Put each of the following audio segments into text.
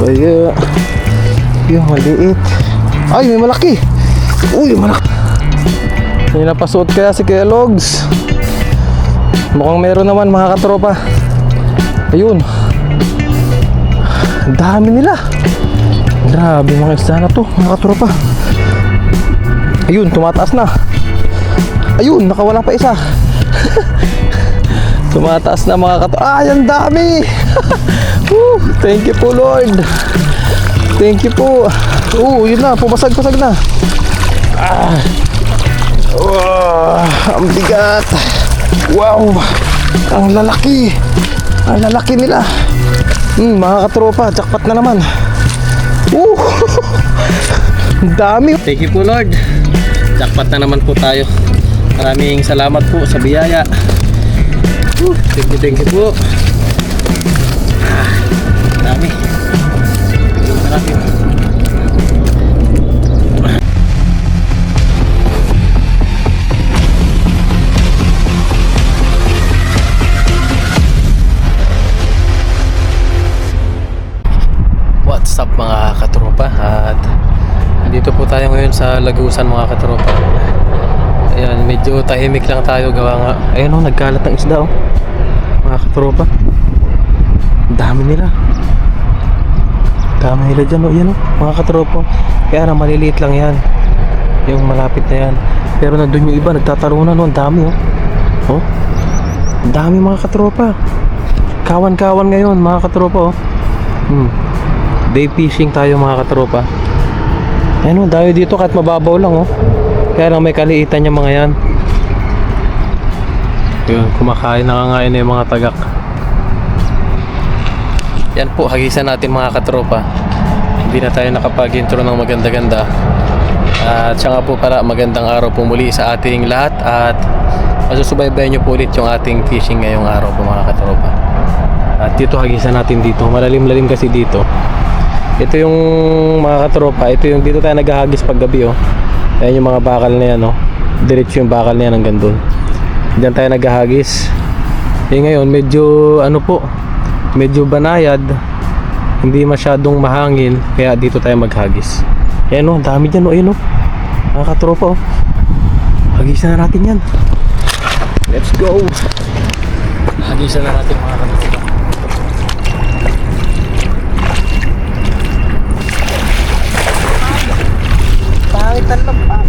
Kaya yung maliit. Ay, may malaki. Uy, malaki. May napasuot kaya si Kuya Logs. Mukhang meron naman mga katropa. Ayun. Ang dami nila. Grabe mga isda na to mga katropa. Ayun, tumataas na. Ayun, nakawala pa isa. Tumataas na mga katropa. Ay, ang dami. Thank you po Lord. Thank you po. Yun na, pumasag-pasag na. Ang bigat. Wow, ang lalaki. Ang lalaki nila. Mga katropa, jackpot na naman. Ang dami. Thank you po Lord. Jackpot na naman po tayo. Maraming salamat po sa biyaya. Thank you po. Dami. Marami. What's up mga katropa? At dito po tayo ngayon sa Lagusan mga katropa. Ayan, medyo tahimik lang tayo gawa nga. Ayan o, nagkalat ang isda o mga katropa. Dami nila. Dami nila dyan o. Yan o mga katropa. Kaya na maliliit lang yan. Yung malapit na yan. Pero nandun yung iba nagtatarunan o. Ang dami o. Ang dami mga katropa. Kawan-kawan ngayon mga katropa o. Day fishing tayo mga katropa. Ayan o, dahil dito kahit mababaw lang o. Kaya lang may kaliitan yung mga yan. Yun, kumakain na yung mga tagak. Yan po, hagisan natin mga katropa. Hindi na tayo nakapag-intro ng maganda-ganda. At siya nga po para magandang araw po muli sa ating lahat. At masusubaybayan nyo po ulit yung ating fishing ngayong araw po mga katropa. At dito hagisan natin dito. Malalim-lalim kasi dito. Ito yung mga katropa, ito yung dito tayo naghahagis pag gabi oh. Ayan yung mga bakal na yan oh. Diretso yung bakal na yan hanggang doon. Diyan tayo naghahagis. Ngayon medyo ano po, medyo banayad. Hindi masyadong mahangin, kaya dito tayo maghagis. Ayan oh, dami dyan oh, ayun oh. Mga katropa oh. Hagisan na natin yan. Let's go. Hagisan na natin mga katropa. Pangit ang lambat.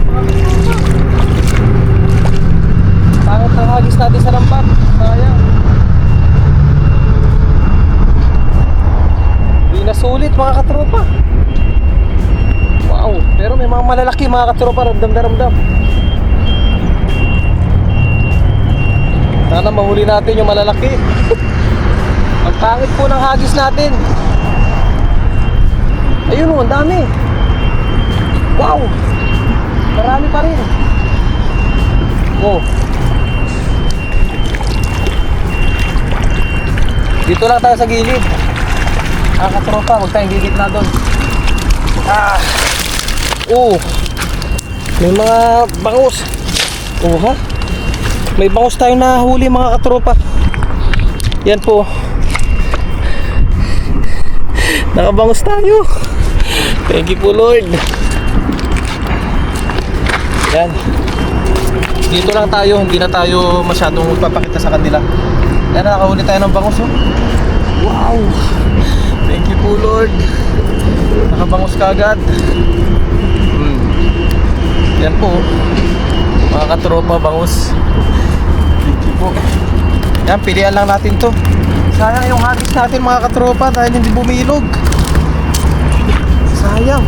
Pangit ang hagis natin sa lambat. Sayang. Di na sulit mga katropa. Wow. Pero may mga malalaki mga katropa. Ramdam na ramdam. Sana mahuli natin yung malalaki. Ang pangit po ng hagis natin. Ayun o, ang dami. Wow! Marami pa rin. Dito lang tayo sa gilid. Katropa, huwag tayong gigit na doon. May mga bangus. Ha? May bangus tayong nahuli mga katropa. Yan po. Nakabangus tayo. Thank you po Lord. Yan. Dito lang tayo, hindi na tayo masyadong magpapakita sa kanila. Yan, nakahuli tayo ng bangus oh. Wow. Thank you po Lord. Nakabangus ka agad. Yan po mga katropa, bangus. Thank you po. Yan, pilihan lang natin to. Sayang yung hagis natin mga katropa dahil hindi bumilog. Sayang.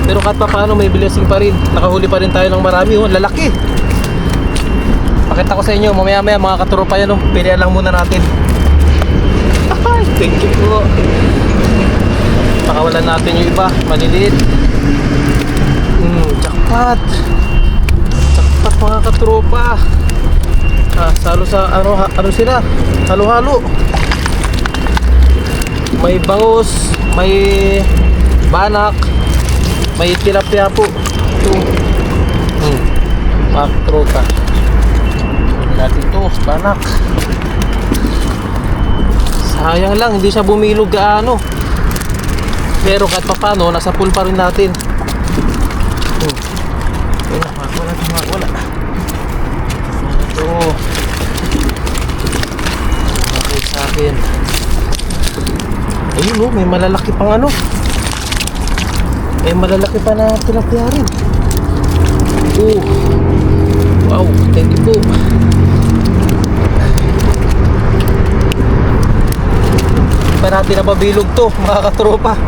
Pero kahit pa paano may blessing pa rin. Nakahuli pa rin tayo ng marami oh, lalaki. Pakita ko sa inyo mamaya mga katropa yan oh. Pilihan lang muna natin. Thank you po. Pakawalan natin yung iba, maliliit. Jackpot. Jackpot mga katropa. Salo sa ano sila? Halo-halo. May bangus, may banak, may tilapia po. Ito. Mga katropa. Natin to, banak. Sayang lang, hindi siya bumilog gaano. Pero kahit papano, nasa pool pa rin natin. Wala. Ito. Okay sa akin. Ayun oh, may malalaki pang ano. May malalaki pa na tilapia rin. Oh. Wow, thank you po. Hindi pa natin nababilog to, mga katropa.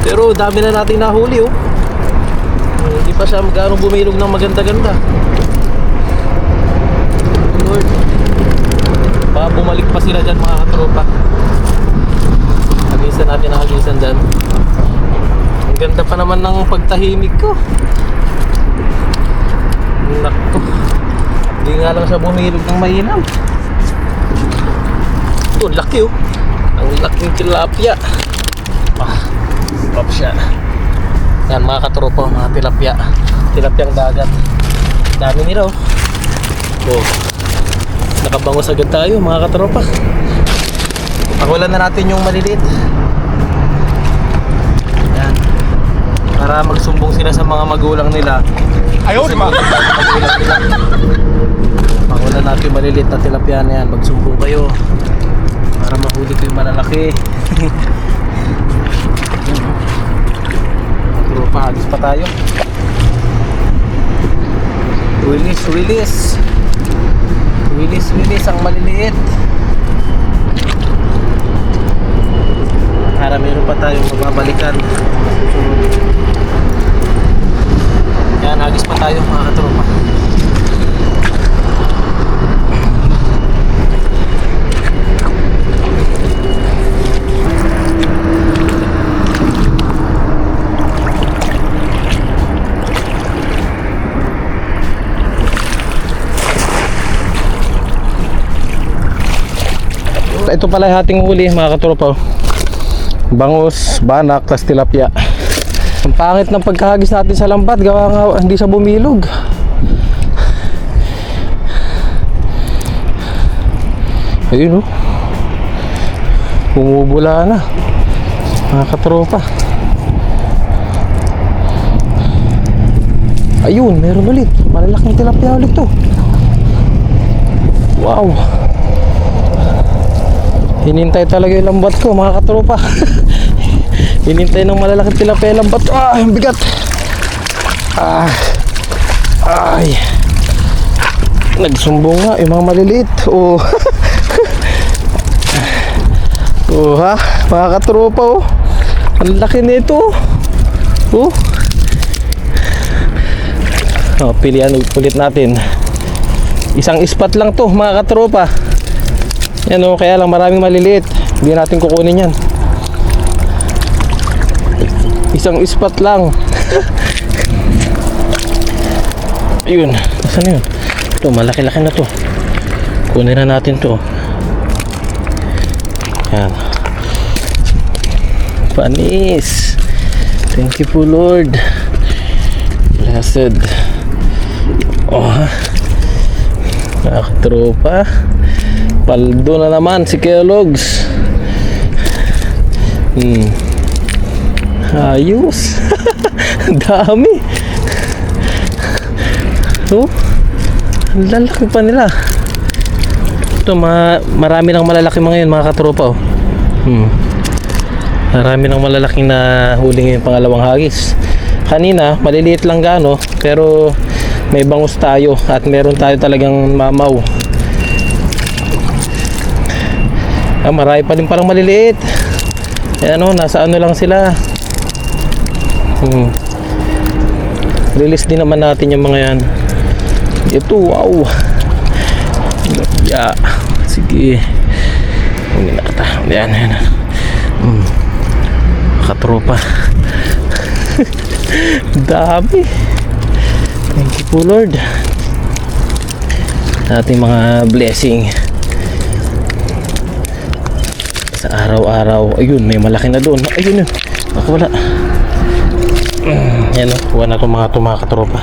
Pero dami na natin nahuli oh. Hindi pa siya magkano bumilog ng maganda-ganda. Lord, baka bumalik pa sila dyan, mga katropa. Hagisan natin ang hagisan dyan. Ang ganda pa naman ng pagtahimik ko. Nakto, hindi nga lang siya bumilog ng mainam. Ito, laki oh. Ang laking tilapia. Pop siya. Yan mga katropa, mga tilapia. Tilapyang dagat. Dami nila oh. Oh. Nakabangos agad tayo mga katropa. Pakulan na natin yung maliliit. Yan. Para magsumbong sila sa mga magulang nila. Ayaw di ba? Pakulan natin yung maliliit na tilapia na yan. Magsumbong kayo. Para mahuli ko yung malalaki. Tropa, hagis pa tayo. Release ang maliliit. Para meron pa tayong mababalikan. Yan, hagis pa tayo mga katropa. Ito pala yung ating huli mga katropa. Bangus, banak, tas tilapia. Ang pangit ng pagkahagis natin sa lambat, gawa nga hindi siya bumilog. Ayun oh, bumubula na mga katropa. Ayun, meron ulit. Malalaking tilapia ulit to. Wow, hinintay talaga yung lambat ko mga katropa. Hinintay ng malalaking tilapia yung lambat ko. Ang bigat. Ay, nagsumbong nga yung mga maliliit. Oh. Oh ha, mga katropa oh. Ang laki nito. Oh. Oh, pilihan ulit natin. Isang ispat lang to mga katropa. Yan o, kaya lang maraming maliliit. Hindi natin kukunin yan. Isang ispat lang. Ayun, saan yun? Ito, malaki-laki na to. Kunin na natin to. Yan. Panis. Thank you po Lord. Blessed. Oh, nakatropa. Paldo na naman si Kellogg's. Ayos. Dami. Oh, lalaki pa nila. Ito, marami ng malalaki mga yun mga katropa oh. Marami ng malalaking na huli ngayon pangalawang hagis. Kanina maliliit lang gaano, pero may bangus tayo at meron tayo talagang mamaw. Marami pa rin parang maliliit. Ano, nasa ano lang sila. Release din naman natin yung mga yan. Ito, wow. Yeah. Sige. Hindi na kita. Yan. Katropa. Dami. Thank you po Lord. Ating mga blessing sa araw-araw. Ayun, may malaki na doon. Ayun yun. Ako wala. Yan o. Kuha na itong mga katropa.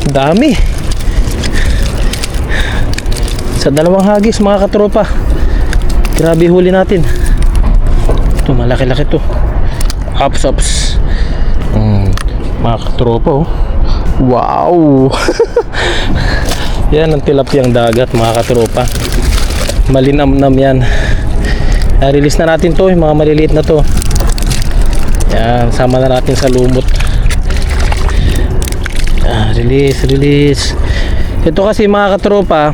Dami. Sa dalawang hagis mga katropa. Grabe huli natin. Ito, malaki-laki to. Ups. Mga katropa, oh. Wow. Yan ang tilapiyang dagat, mga katropa. Malinamnam yan. Release na natin to, yung mga maliliit na to. Yan, sama na natin sa lumot. Release. Ito kasi, mga katropa,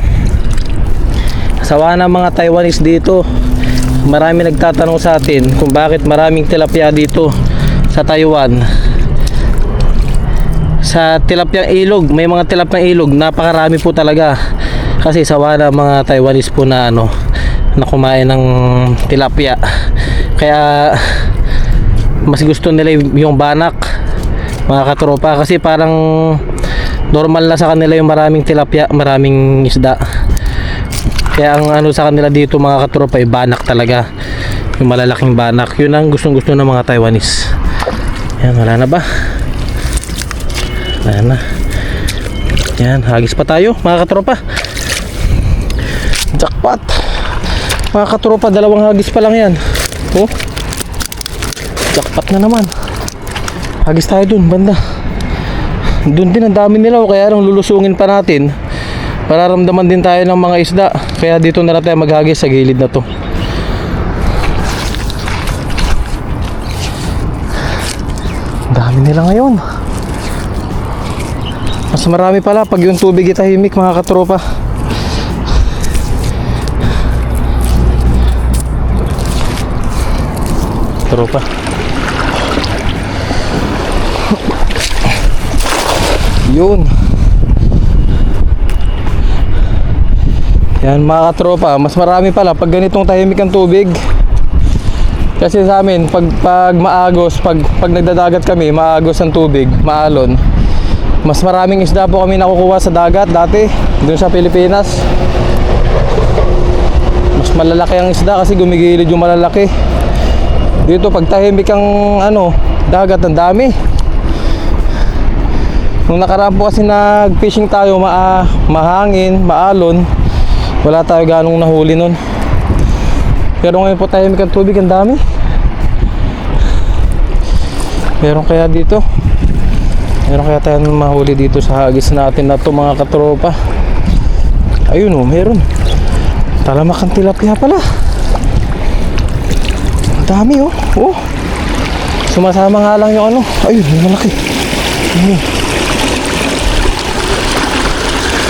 sawa na mga Taiwanese dito. Marami nagtatanong sa atin kung bakit maraming tilapia dito sa Taiwan. Sa tilapyang ilog, may mga tilapyang ilog, napakarami po talaga. Kasi sawa na mga Taiwanese po na na kumain ng tilapia. Kaya mas gusto nila yung banak, mga katropa, kasi parang normal na sa kanila yung maraming tilapia, maraming isda. Kaya ang sa kanila dito, mga katropa, ay banak talaga. Yung malalaking banak, yun ang gustong gusto ng mga Taiwanese. Yan, wala na ba? Wala na. Yan, hagis pa tayo, mga katropa. Jackpot. Mga katropa, 2 hagis pa lang yan. Oh, jackpot na naman. Hagis tayo dun, banda. Dun din ang dami nila, kaya nang lulusungin pa natin, pararamdaman din tayo ng mga isda. Kaya dito na lang tayo maghagis sa gilid na to. Ang dami nila ngayon. Mas marami pala pag yung tubig itahimik, mga katropa. Tropa. Yun. Yan, mga katropa, mas marami pala pag ganitong tahimik ang tubig. Kasi sa amin, pag maagos, pag nagdadagat kami, maagos ang tubig, maalon. Mas maraming isda po kami nakukuha sa dagat dati, dun sa Pilipinas. Mas malalaki ang isda kasi gumigilid yung malalaki. Dito pag tahimik ang dagat, ang dami. Nung nakaraan po kasi nag-fishing tayo, mahangin, maalon, wala tayo ganong nahuli nun. Pero ngayon po tahimik ang tubig, ang dami. Meron kaya dito? Meron kaya tayo mahuli dito sa hagis natin na to, mga katropa? Ayun, meron. Talamak ang tilapia pala. Ang dami, oh. Sumasama nga lang yung ayun, yung malaki.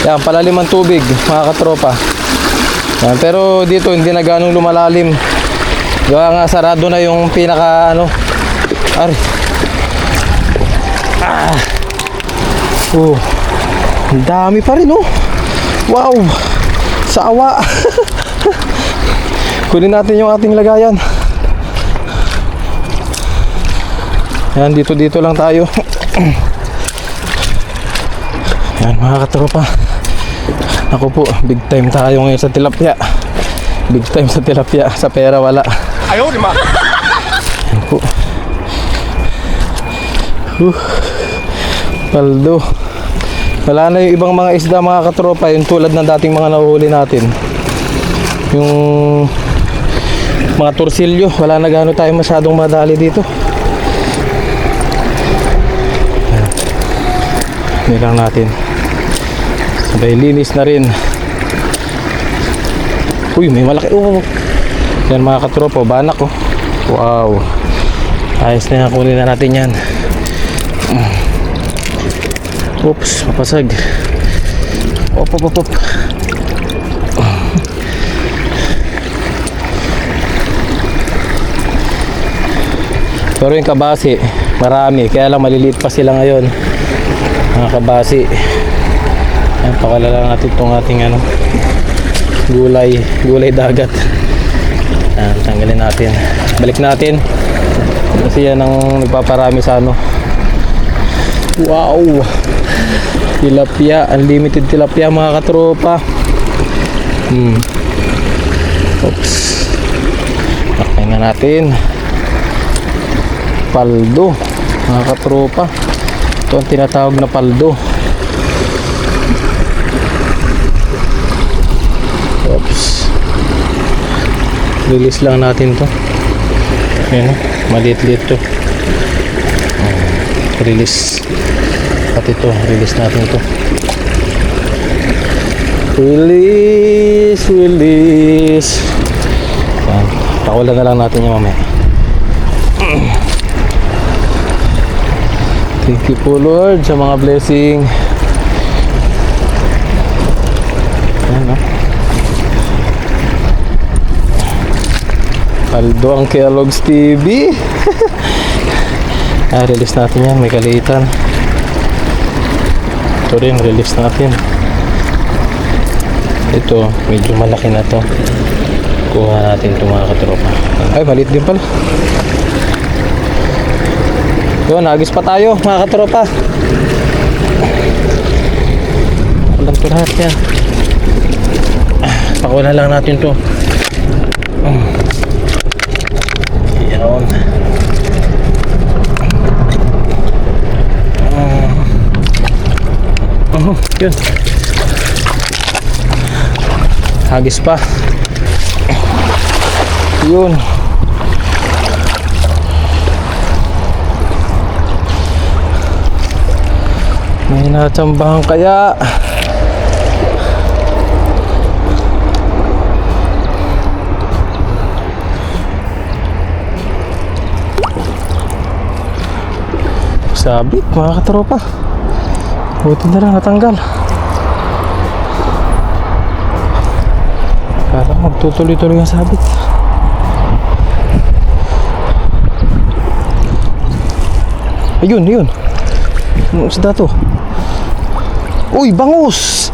Yan, palalim ang tubig, mga katropa. Yan, pero dito hindi na ganong lumalalim. Gawa nga sarado na yung pinaka ang dami pa rin, wow, sawa. Kunin natin yung ating lagayan. Yan, dito lang tayo. Yan, mga katropa, ako po, big time tayo ngayon sa tilapia. Big time sa tilapia, sa pera wala. Ayaw, lima. Yan po. Paldo. Wala na yung ibang mga isda, mga katropa, yung tulad ng dating mga nahuhuli natin. Yung mga torsilyo, wala na gano'n tayo masyadong madali dito. Hindi lang natin. Sabay linis na rin. Uy, may malaki. Yan, mga katropa, banak, wow. Ayos na yan, kunin na natin yan. Oops, mapasag. Op. Pero yung kabasi, marami. Kaya lang maliliit pa sila ngayon, mga kabasi. Ayan, pakala lang natin itong ating gulay dagat. Ayan, tanggalin natin. Balik natin. Kasi yan ang nagpaparami sa wow, tilapia, unlimited tilapia, mga katropa. Oops, pakay na natin. Paldo, mga katropa. Ito ang tinatawag na paldo. Oops, release lang natin to. Ayan, maliit-liit to. release. At ito, release natin to. Release. Yan. Pakulan na lang natin yung mamaya. Thank you po Lord sa mga blessing. Ayan, no? Paldo ang Kellogg's TV. Release natin yan, may kaliitan. Ito rin, release natin. Ito, medyo malaki na to. Kuha natin ito mga katropa. Ay, maliit din pala. Yun, nagis pa tayo mga katropa. Alam ko lahat yan. Pakuha lang natin to. Yun. Yun. Hagis pa. Yun. May natsambahan kaya. Sabit mga katropa. Buti na lang natanggal. Kala magtutuloy-tuloy ang sabit. Ayun. Ano isda to? Uy, bangus!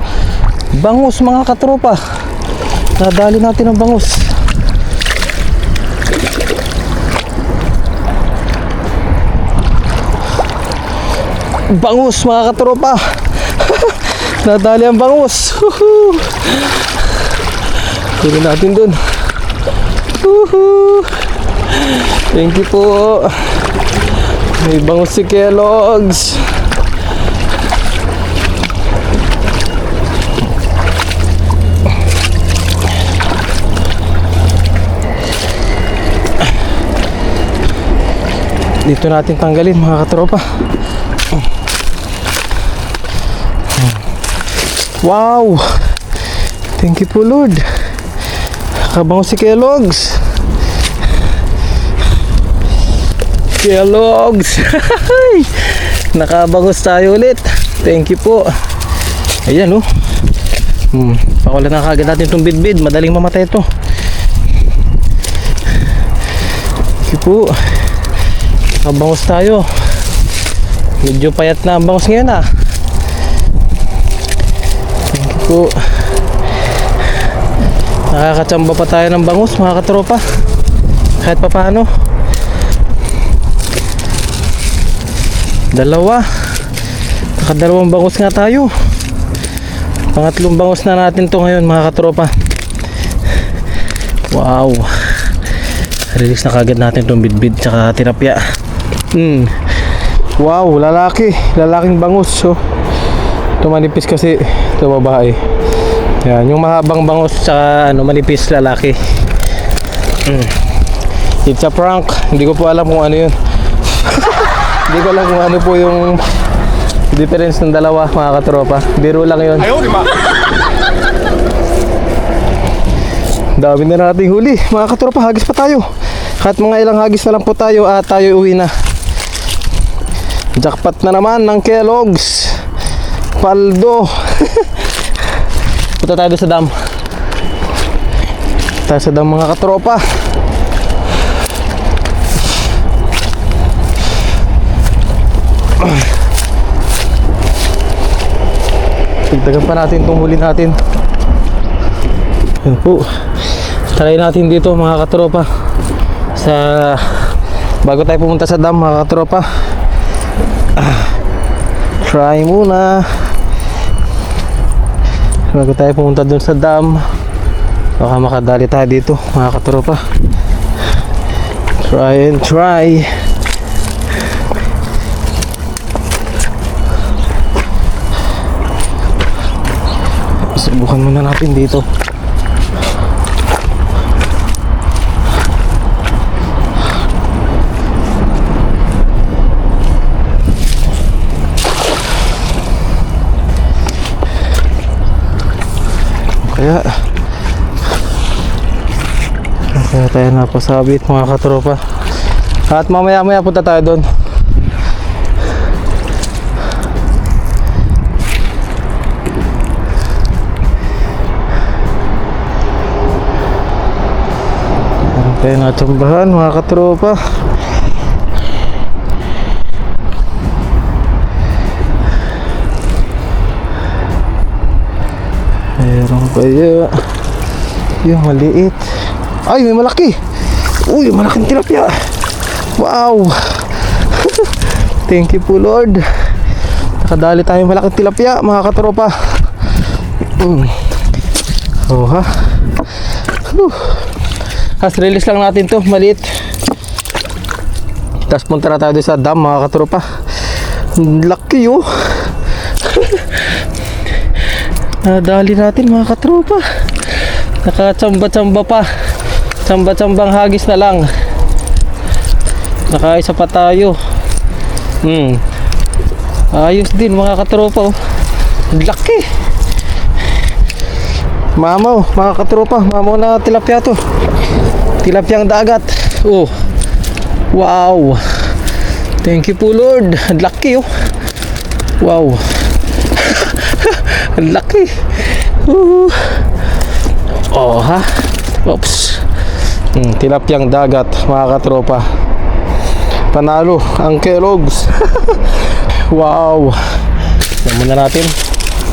Bangus mga katropa. Nadali natin ang bangus. Bangus mga katropa. Nadali ang bangus. Tuloy natin dun. Thank you po. May bangus si Kellogg's. Dito natin tanggalin mga katropa. Wow! Thank you po Lord. Nakabango si Kellogg's. Kellogg's. Nakabangos tayo ulit. Thank you po. Ayan oh. Pakulan na kagad natin itong bidbid. Madaling mamatay ito. Thank you po. Nakabangos tayo. Medyo payat na ang bangus ngayon ah. Thank you po. Nakakatsamba pa tayo ng bangus mga katropa. Kahit pa paano. Dalawa. Nakadalawang bangus nga tayo. Pangatlong bangus na natin to ngayon mga katropa. Wow. Release na kagad natin itong bidbid tsaka tilapia. Wow, lalaking bangus. So, ito manipis kasi ito babae. Yan, yung mahabang bangus tsaka manipis lalaki. It's a prank. Hindi ko po alam kung ano yun. Hindi ko alam kung ano po yung difference ng dalawa mga katropa. Biro lang yun. Dami na nating huli mga katropa. Hagis pa tayo. Kahit mga ilang hagis na lang po tayo at tayo uwi na. Jackpot na naman ng Kellogg's. Paldo. Punta tayo sa dam. Tayo sa dam mga katropa. Tigdagan pa natin itong huli natin. Yan po. Try natin dito mga katropa. Bago tayo pumunta sa dam mga katropa. Try muna. Bago tayo pumunta dun sa dam. Baka makadali tayo dito mga katropa. Try and try. Subukan muna natin dito. tayo napasabit mga katropa. At mamaya punta tayo doon. Meron tayo natsambahan mga katropa. Meron kaya yung maliit. Ay, may malaki. Uy, malaking tilapia. Wow. Thank you po Lord. Nakadali tayo malaking tilapia mga katropa. Oh ha. As release lang natin to, maliit. Tapos punta na tayo sa dam mga katropa. Laki oh. Nadali natin mga katropa. Nakatsamba-tsamba pa. Tsamba-tsambang hagis na lang. Nakaisa pa tayo. Ayos din mga katropa oh. Laki. Mamaw mga katropa. Mamaw na tilapia to. Tilapyang dagat. Oh. Wow. Thank you po Lord. Laki oh. Wow. Laki. Oh ha. Oops. Tilapyang dagat mga katropa. Panalo ang Kellogg's. Wow. Yan muna natin.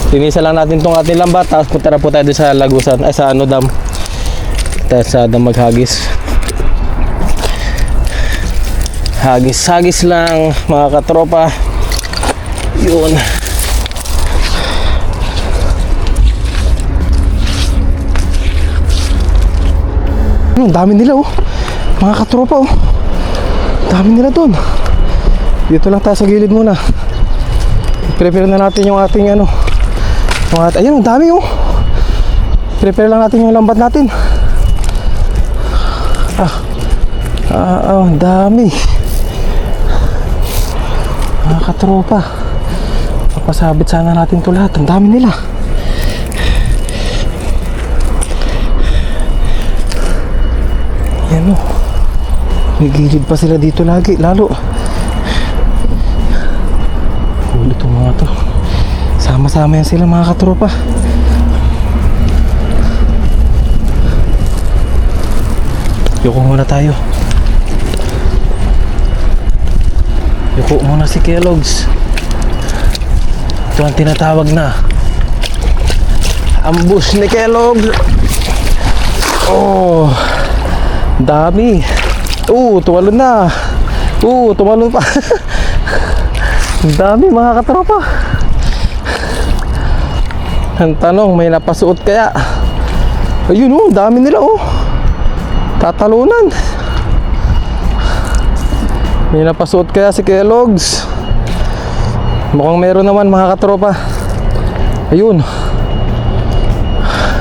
Tinisa lang natin tong ating lambat. Tapos punta na po tayo sa lagusan. Ay sa ano dam. Tayo sa dam maghagis. Hagis lang mga katropa. Yun. Ang dami nila oh. Mga katropa oh. Dami nila doon. Dito lang tayo sa gilid muna. Prepare na natin yung ating ano. Ayun, ang dami oh. Prepare lang natin yung lambat natin. Ang dami. Mga katropa. Papasabit sana natin to lahat. Ang dami nila. Yan o. May gilid pa sila dito lagi. Lalo huli itong mga to. Sama-sama yan sila mga katropa. Yuko muna tayo. Yuko muna si Kellogg's. Ito ang tinatawag na ambush ni Kellogg's. Oh, dami. Tumalon na. Tumalon pa. Ang dami mga katropa. Ang tanong, may napasuot kaya? Ayun oh, dami nila oh. Tatalunan. May napasuot kaya si Kellogg's? Mukhang meron naman mga katropa. Ayun.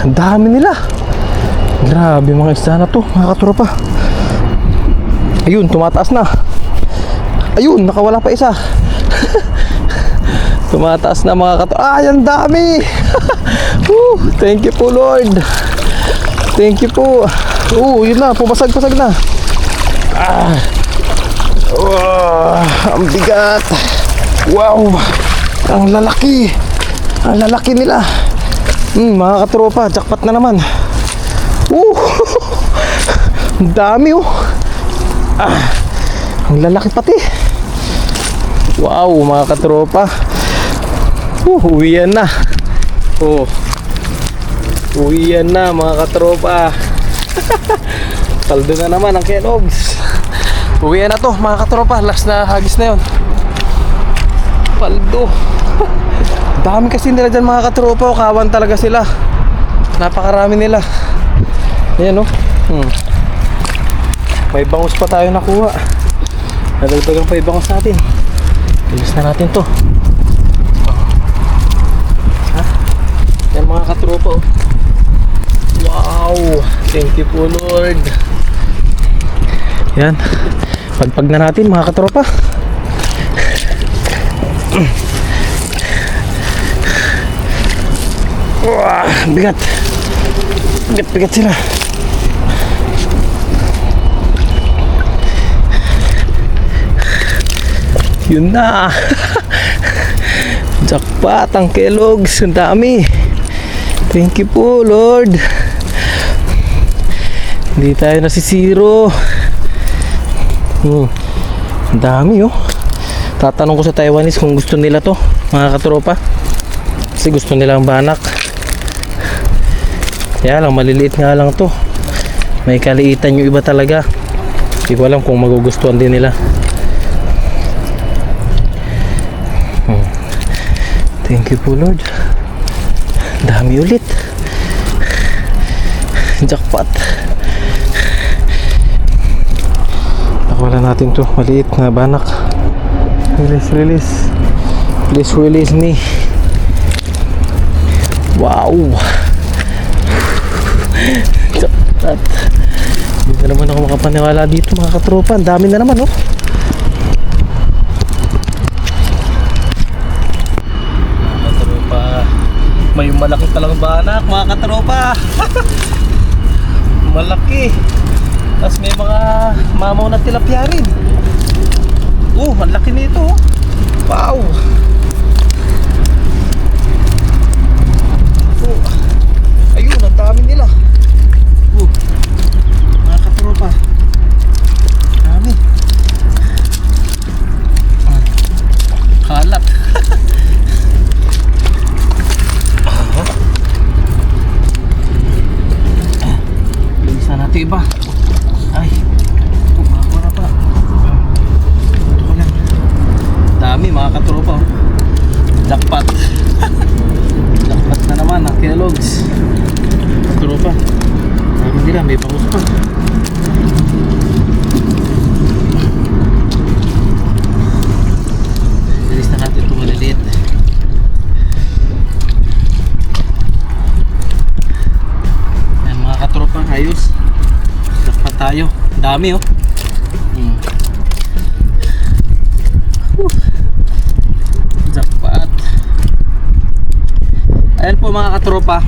Ang dami nila. Grabe mga isda na to mga katropa. Ayun, tumataas na. Ayun, nakawala pa isa. Tumataas na mga katropa. Ay, ang dami. Thank you po Lord. Thank you po. Yun na, pumasag-pasag na. Ang bigat. Wow. Ang lalaki. Ang lalaki nila. Mga katropa, jackpot na naman. Ang dami oh. Ang lalaki pati. Wow mga katropa. Uwian na. Uwian na mga katropa. Paldo na naman ang Kellogg's. Uwian na to mga katropa. Last na hagis na yun. Paldo. Dami kasi nila dyan mga katropa. Kawan talaga sila. Napakarami nila. Ayan oh. May bangus pa tayo nakuha. Nadagdagan pa yung bangus natin. Bilis na natin to. Yan mga katropa oh. Wow. Thank you po Lord. Yan. Pagpag na natin mga katropa. Bigat. Bigat sila. Yun na. Jackpot ang Kellogg's. Ang dami. Thank you po, Lord. Hindi tayo nasisiro. Ang dami, oh. Tatanong ko sa Taiwanese kung gusto nila to, mga katropa. Kasi gusto nila ang banak. Kaya lang, maliliit nga lang to. May kaliitan yung iba talaga. Hindi ko alam kung magugustuhan din nila. Thank you po, Lord. Dami ulit. Jackpot. Nakawala natin to. Maliit na banak. Release, release. Please release me. Wow. Jackpot. Hindi na naman ako makapaniwala dito, mga katropa. Ang dami na naman, oh. May malaki palang banak, mga katropa. Malaki. Tapos may mga mamaw na tilapia rin. Ang laki nito. Wow. Ayun, ang dami nila. Mga katropa. Dami. Kalat. Iba. Ay, kumakura pa. Ito ko lang. Dami, mga katropa. Jackpot. Jackpot na naman ang Kellogg's. Katropa. Dami nila, may bangus pa. Bilis na natin ito maliliit. Ayan, mga katropa, ayos. Tayo. Dami, oh. Jackpot. Ayan po, mga katropa.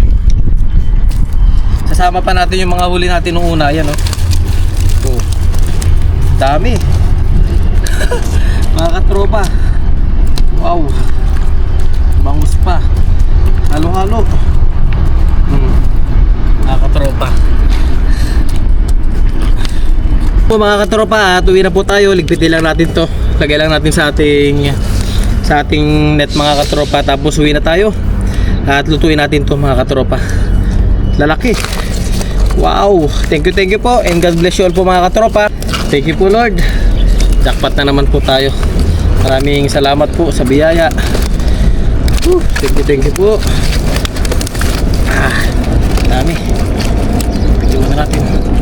Sasama pa natin yung mga huli natin nung una. Ayan, oh. Dami. Mga katropa. Wow. Bangus pa. Halo-halo. Mga katropa. Po, mga katropa, at uwi na po tayo. Ligpitin lang natin to. Lagay lang natin sa ating net, mga katropa. Tapos uwi na tayo. At lutuin natin to, mga katropa. Lalaki. Wow. Thank you po. And God bless you all po, mga katropa. Thank you po, Lord. Jackpot na naman po tayo. Maraming salamat po sa biyaya. Thank you po. Dami. Tignan natin.